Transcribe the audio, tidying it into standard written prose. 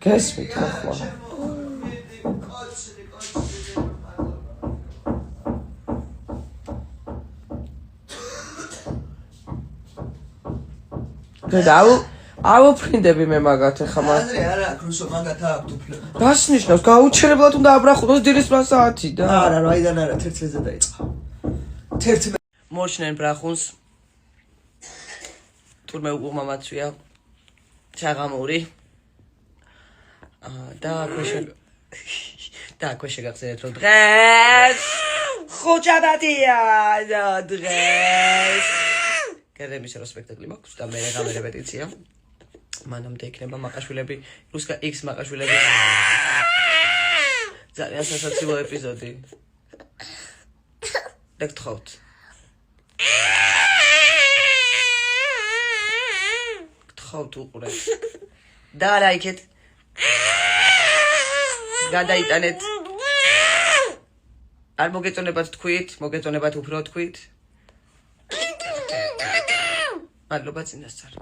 გესმით ახლა. ავუფრინდები მე მაგათ ახლა მაგ. არა, ქრუსო მაგათ აქვს უფლება. რას ნიშნავს? გაუჩერებლად უნდა აბრახოს დილის საათი და. არა, რაიდან არა, 11-ზე დაიწყო. 11 მოშნენ ბრახუნს. თურმე უღმამაცვია. ჩაღამური. და ქვეშე გახსენეთ რომ დღეს ხოჭადათია დღეს. კერემის რო სპექტაკლი მაქვს და მე რა რეპეტიცია. მანამდე იქნება მაყაშვილები, რუსკა X მაყაშვილები. ძალიან სასაცილო ეპიზოდი. გთხოვთ. გთხოვთ უყურეთ. და ლაიქეთ. გადაიტანეთ. არ მოგეწონებათ თქვით, მოგეწონებათ უფრო თქვით. მადლობა წინასწარ.